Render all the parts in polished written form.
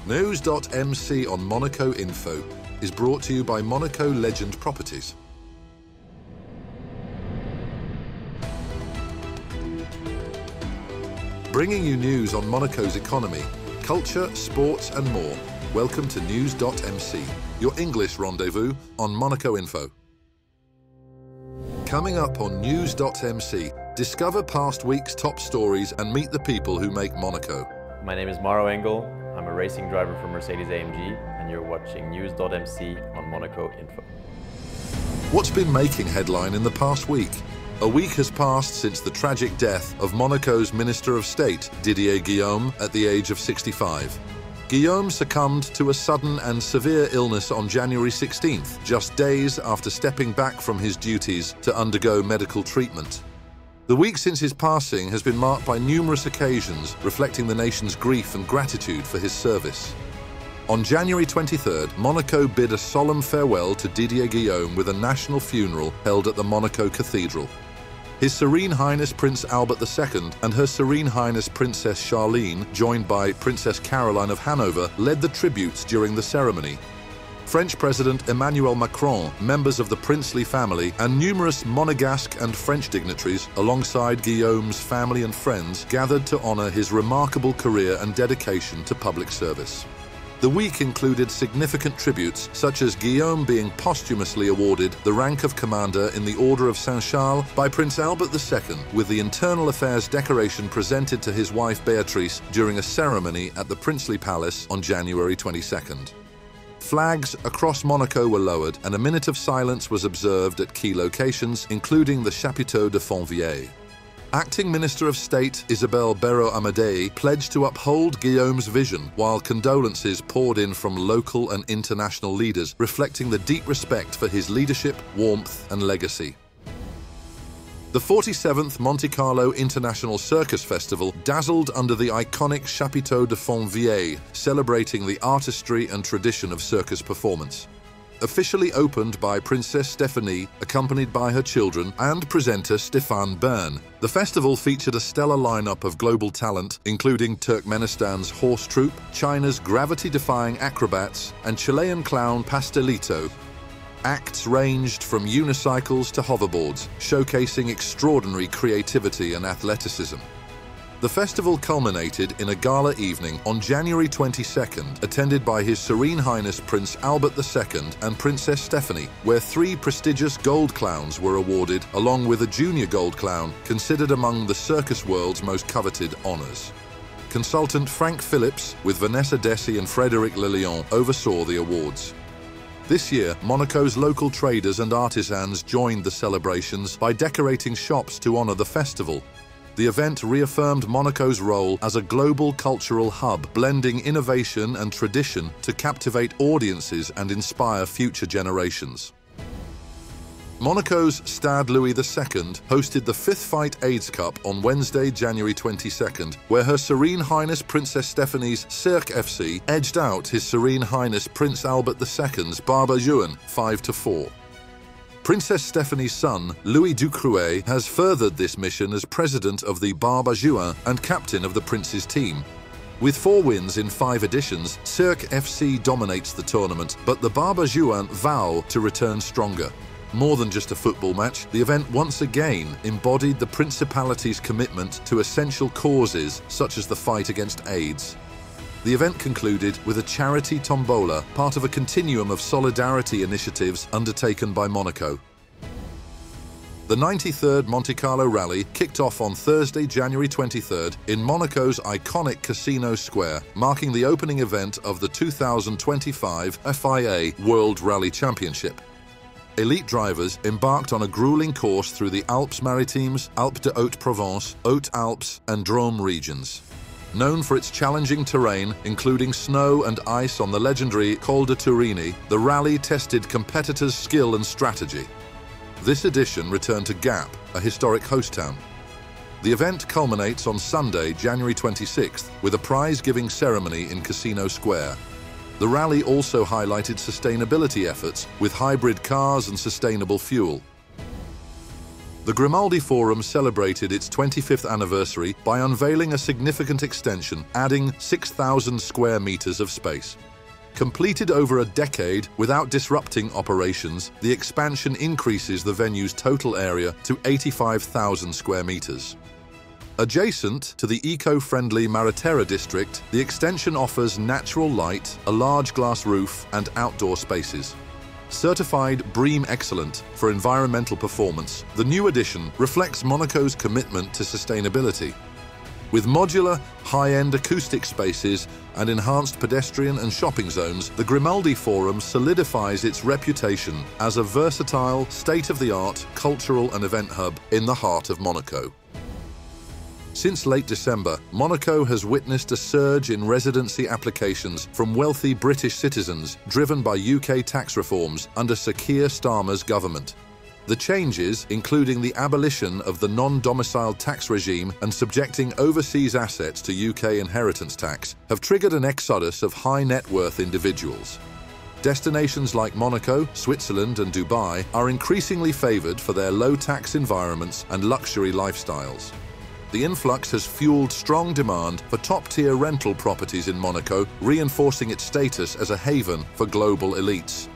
News.mc on Monaco Info is brought to you by Monaco Legend Properties. Bringing you news on Monaco's economy, culture, sports and more. Welcome to News.mc, your English rendezvous on Monaco Info. Coming up on News.mc, discover past week's top stories and meet the people who make Monaco. My name is Maro Engel. I'm a racing driver for Mercedes-AMG and you're watching News.mc on Monaco Info. What's been making headline in the past week? A week has passed since the tragic death of Monaco's Minister of State, Didier Guillaume, at the age of 65. Guillaume succumbed to a sudden and severe illness on January 16th, just days after stepping back from his duties to undergo medical treatment. The week since his passing has been marked by numerous occasions reflecting the nation's grief and gratitude for his service. On January 23rd, Monaco bid a solemn farewell to Didier Guillaume with a national funeral held at the Monaco Cathedral. His Serene Highness Prince Albert II and Her Serene Highness Princess Charlene, joined by Princess Caroline of Hanover, led the tributes during the ceremony. French President Emmanuel Macron, members of the princely family, and numerous Monegasque and French dignitaries, alongside Guillaume's family and friends, gathered to honor his remarkable career and dedication to public service. The week included significant tributes, such as Guillaume being posthumously awarded the rank of Commander in the Order of Saint-Charles by Prince Albert II, with the Internal Affairs decoration presented to his wife Beatrice during a ceremony at the Princely Palace on January 22nd. Flags across Monaco were lowered and a minute of silence was observed at key locations, including the Chapiteau de Fontvieille. Acting Minister of State Isabelle Béraud-Amadei pledged to uphold Guillaume's vision, while condolences poured in from local and international leaders, reflecting the deep respect for his leadership, warmth and legacy. The 47th Monte-Carlo International Circus Festival dazzled under the iconic Chapiteau de Fontvieille, celebrating the artistry and tradition of circus performance. Officially opened by Princess Stéphanie, accompanied by her children, and presenter Stéphane Bern, the festival featured a stellar lineup of global talent, including Turkmenistan's horse troupe, China's gravity-defying acrobats, and Chilean clown Pastelito. Acts ranged from unicycles to hoverboards, showcasing extraordinary creativity and athleticism. The festival culminated in a gala evening on January 22nd, attended by His Serene Highness Prince Albert II and Princess Stéphanie, where 3 prestigious gold clowns were awarded, along with a junior gold clown, considered among the circus world's most coveted honors. Consultant Frank Phillips, with Vanessa Desi and Frédéric Lelion, oversaw the awards. This year, Monaco's local traders and artisans joined the celebrations by decorating shops to honor the festival. The event reaffirmed Monaco's role as a global cultural hub, blending innovation and tradition to captivate audiences and inspire future generations. Monaco's Stade Louis II hosted the 5th Fight AIDS Cup on Wednesday, January 22nd, where Her Serene Highness Princess Stéphanie's Cirque FC edged out His Serene Highness Prince Albert II's Barbajuan 5-4. Princess Stéphanie's son, Louis Ducrouet, has furthered this mission as president of the Barbajuan and captain of the prince's team. With 4 wins in 5 editions, Cirque FC dominates the tournament, but the Barbajuan vow to return stronger. More than just a football match, the event once again embodied the Principality's commitment to essential causes such as the fight against AIDS. The event concluded with a charity tombola, part of a continuum of solidarity initiatives undertaken by Monaco. The 93rd Monte-Carlo Rally kicked off on Thursday, January 23rd in Monaco's iconic Casino Square, marking the opening event of the 2025 FIA World Rally Championship. Elite drivers embarked on a grueling course through the Alpes-Maritimes, Alpes de Haute-Provence, Haute-Alpes and Drôme regions. Known for its challenging terrain, including snow and ice on the legendary Col de Turini, the rally tested competitors' skill and strategy. This edition returned to Gap, a historic host town. The event culminates on Sunday, January 26th, with a prize-giving ceremony in Casino Square. The rally also highlighted sustainability efforts with hybrid cars and sustainable fuel. The Grimaldi Forum celebrated its 25th anniversary by unveiling a significant extension, adding 6,000 square meters of space. Completed over a decade without disrupting operations, the expansion increases the venue's total area to 85,000 square meters. Adjacent to the eco-friendly Mariterra district, the extension offers natural light, a large glass roof, and outdoor spaces. Certified BREEAM Excellent for environmental performance, the new addition reflects Monaco's commitment to sustainability. With modular, high-end acoustic spaces and enhanced pedestrian and shopping zones, the Grimaldi Forum solidifies its reputation as a versatile, state-of-the-art cultural and event hub in the heart of Monaco. Since late December, Monaco has witnessed a surge in residency applications from wealthy British citizens driven by UK tax reforms under Sir Keir Starmer's government. The changes, including the abolition of the non-domiciled tax regime and subjecting overseas assets to UK inheritance tax, have triggered an exodus of high-net-worth individuals. Destinations like Monaco, Switzerland and Dubai are increasingly favoured for their low-tax environments and luxury lifestyles. The influx has fueled strong demand for top-tier rental properties in Monaco, reinforcing its status as a haven for global elites.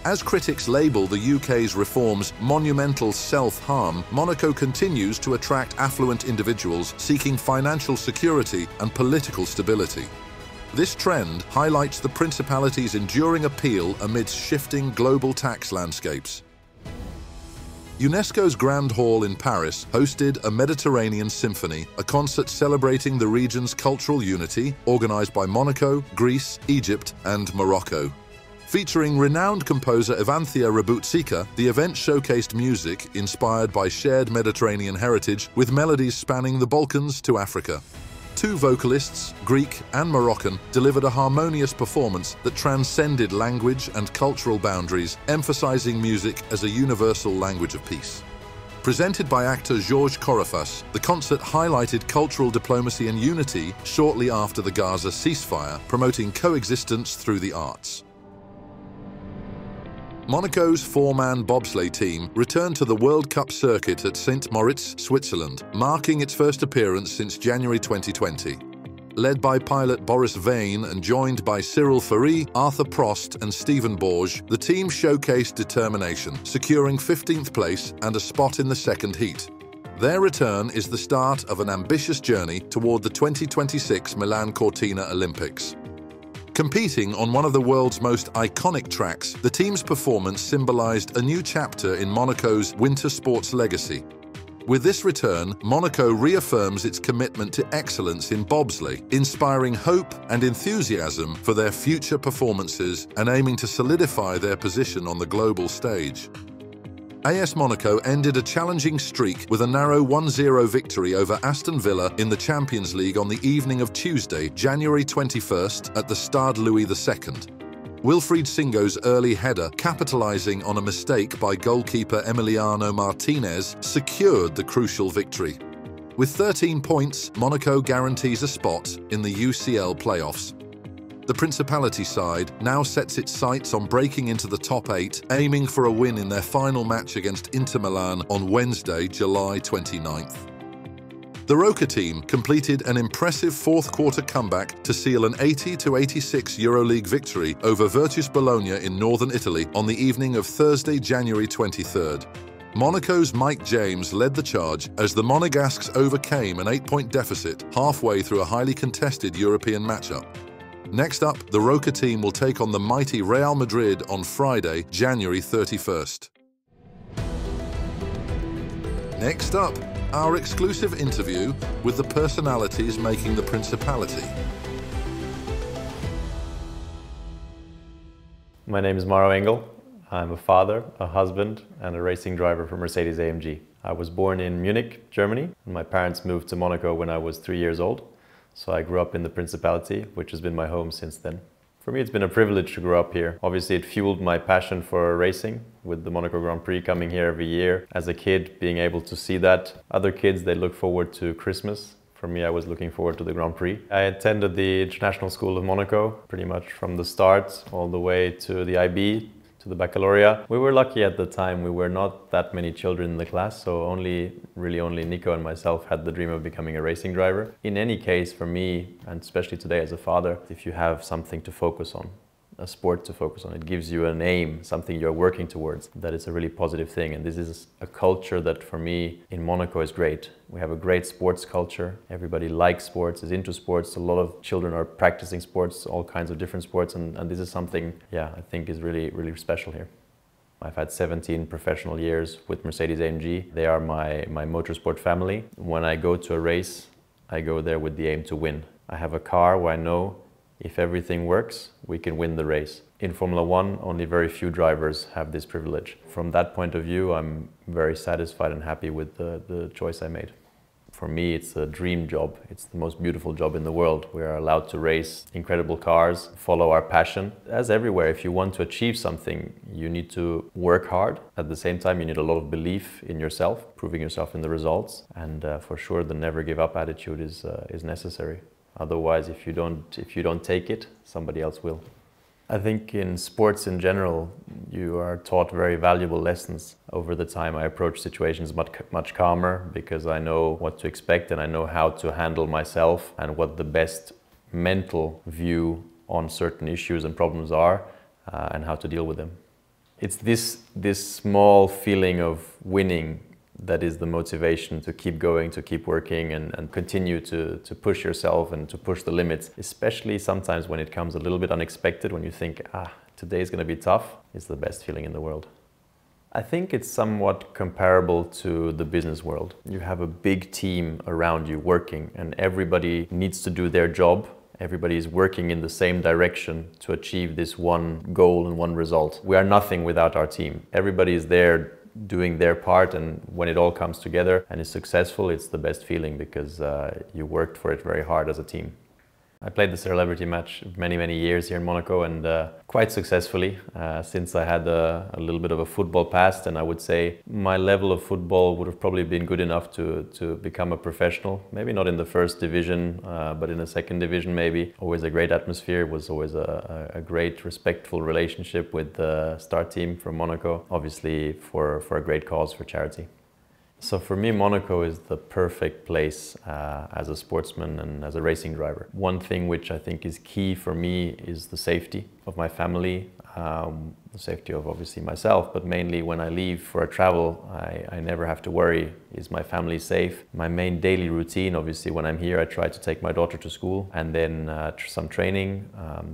As critics label the UK's reforms monumental self-harm, Monaco continues to attract affluent individuals seeking financial security and political stability. This trend highlights the Principality's enduring appeal amidst shifting global tax landscapes. UNESCO's Grand Hall in Paris hosted a Mediterranean Symphony, a concert celebrating the region's cultural unity, organized by Monaco, Greece, Egypt, and Morocco. Featuring renowned composer Evanthia Rabutsika, the event showcased music inspired by shared Mediterranean heritage with melodies spanning the Balkans to Africa. Two vocalists, Greek and Moroccan, delivered a harmonious performance that transcended language and cultural boundaries, emphasizing music as a universal language of peace. Presented by actor Georges Corofas, the concert highlighted cultural diplomacy and unity shortly after the Gaza ceasefire, promoting coexistence through the arts. Monaco's four-man bobsleigh team returned to the World Cup circuit at St. Moritz, Switzerland, marking its first appearance since January 2020. Led by pilot Boris Vane and joined by Cyril Ferry, Arthur Prost and Stephen Borges, the team showcased determination, securing 15th place and a spot in the second heat. Their return is the start of an ambitious journey toward the 2026 Milan Cortina Olympics. Competing on one of the world's most iconic tracks, the team's performance symbolized a new chapter in Monaco's winter sports legacy. With this return, Monaco reaffirms its commitment to excellence in bobsleigh, inspiring hope and enthusiasm for their future performances and aiming to solidify their position on the global stage. AS Monaco ended a challenging streak with a narrow 1-0 victory over Aston Villa in the Champions League on the evening of Tuesday, January 21st at the Stade Louis II. Wilfried Singo's early header, capitalizing on a mistake by goalkeeper Emiliano Martinez, secured the crucial victory. With 13 points, Monaco guarantees a spot in the UCL playoffs. The Principality side now sets its sights on breaking into the top 8, aiming for a win in their final match against Inter Milan on Wednesday, July 29th. The Roca team completed an impressive fourth-quarter comeback to seal an 80-86 EuroLeague victory over Virtus Bologna in northern Italy on the evening of Thursday, January 23rd. Monaco's Mike James led the charge as the Monegasques overcame an 8-point deficit halfway through a highly contested European matchup. Next up, the Roca team will take on the mighty Real Madrid on Friday, January 31st. Next up, our exclusive interview with the personalities making the Principality. My name is Maro Engel. I'm a father, a husband, and a racing driver for Mercedes-AMG. I was born in Munich, Germany, and my parents moved to Monaco when I was 3 years old. So I grew up in the Principality, which has been my home since then. For me, it's been a privilege to grow up here. Obviously, it fueled my passion for racing, with the Monaco Grand Prix coming here every year. As a kid, being able to see that. Other kids, they look forward to Christmas. For me, I was looking forward to the Grand Prix. I attended the International School of Monaco, pretty much from the start all the way to the IB, to the baccalaureate. We were lucky at the time. We were not that many children in the class, so really only Nico and myself had the dream of becoming a racing driver. In any case, for me, and especially today as a father, if you have something to focus on, a sport to focus on, it gives you an aim, something you're working towards, that is a really positive thing. And this is a culture that for me in Monaco is great. We have a great sports culture. Everybody likes sports, is into sports. A lot of children are practicing sports, all kinds of different sports, and this is something, yeah, I think is really special here. I've had 17 professional years with Mercedes-AMG. They are my motorsport family. When I go to a race, I go there with the aim to win. I have a car where I know if everything works, we can win the race. In Formula One, only very few drivers have this privilege. From that point of view, I'm very satisfied and happy with the choice I made. For me, it's a dream job. It's the most beautiful job in the world. We are allowed to race incredible cars, follow our passion. As everywhere, if you want to achieve something, you need to work hard. At the same time, you need a lot of belief in yourself, proving yourself in the results. And for sure, the never give up attitude is necessary. Otherwise, if you don't take it, somebody else will. I think in sports in general, you are taught very valuable lessons. Over the time, I approach situations much calmer because I know what to expect and I know how to handle myself and what the best mental view on certain issues and problems are and how to deal with them. It's this small feeling of winning that is the motivation to keep going, to keep working and continue to push yourself and to push the limits, especially sometimes when it comes a little bit unexpected, when you think, today's going to be tough. It's the best feeling in the world. I think it's somewhat comparable to the business world. You have a big team around you working and everybody needs to do their job. Everybody is working in the same direction to achieve this one goal and one result. We are nothing without our team. Everybody is there doing their part, and when it all comes together and is successful, it's the best feeling because you worked for it very hard as a team. I played the celebrity match many years here in Monaco and quite successfully since I had a little bit of a football past, and I would say my level of football would have probably been good enough to become a professional. Maybe not in the first division, but in the second division maybe. Always a great atmosphere, was always a great respectful relationship with the start team from Monaco, obviously for a great cause, for charity. So for me, Monaco is the perfect place as a sportsman and as a racing driver. One thing which I think is key for me is the safety of my family, the safety of obviously myself, but mainly when I leave for a travel, I never have to worry, is my family safe? My main daily routine, obviously when I'm here, I try to take my daughter to school and then some training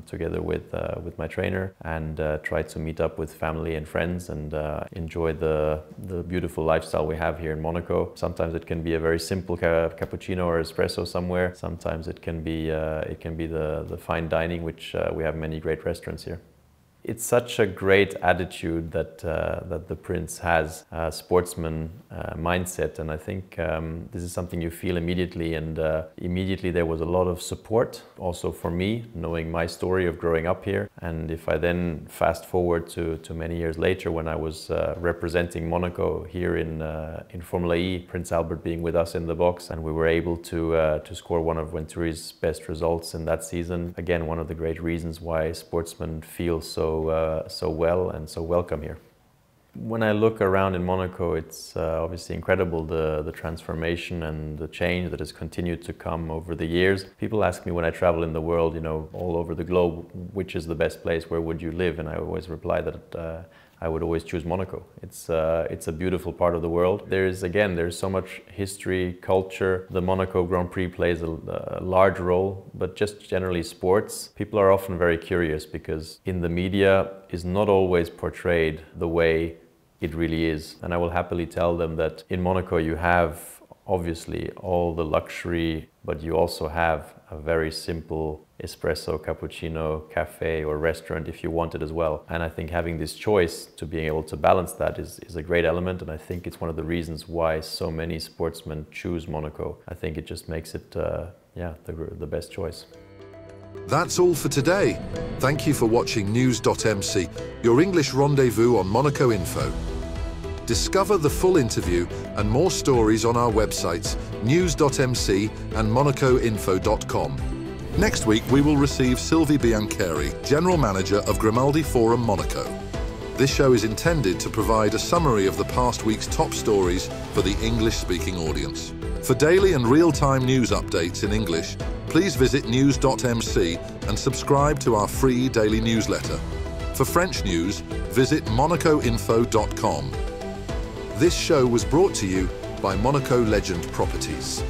together with my trainer and try to meet up with family and friends and enjoy the beautiful lifestyle we have here in Monaco. Sometimes it can be a very simple cappuccino or espresso somewhere. Sometimes it can be the fine dining, which we have many great restaurants here. It's such a great attitude that the Prince has, a sportsman mindset, and I think this is something you feel immediately, and immediately there was a lot of support also for me, knowing my story of growing up here. And if I then fast forward to many years later when I was representing Monaco here in Formula E, Prince Albert being with us in the box, and we were able to score one of Venturi's best results in that season. Again, one of the great reasons why sportsmen feel so well and so welcome here. When I look around in Monaco, it's obviously incredible the transformation and the change that has continued to come over the years. People ask me when I travel in the world, all over the globe, which is the best place, where would you live? And I always reply that I would always choose Monaco. It's a beautiful part of the world. There's so much history, culture. The Monaco Grand Prix plays a large role, but just generally sports. People are often very curious because in the media is not always portrayed the way it really is. And I will happily tell them that in Monaco you have obviously all the luxury, but you also have a very simple espresso, cappuccino, cafe or restaurant if you want it as well. And I think having this choice to being able to balance that is a great element, and I think it's one of the reasons why so many sportsmen choose Monaco. I think it just makes it the best choice. That's all for today. Thank you for watching News.mc, your English rendezvous on Monaco Info. Discover the full interview and more stories on our websites, News.mc and MonacoInfo.com. Next week, we will receive Sylvie Biancheri, General Manager of Grimaldi Forum Monaco. This show is intended to provide a summary of the past week's top stories for the English-speaking audience. For daily and real-time news updates in English, please visit News.mc and subscribe to our free daily newsletter. For French news, visit MonacoInfo.com. This show was brought to you by Monaco Legend Properties.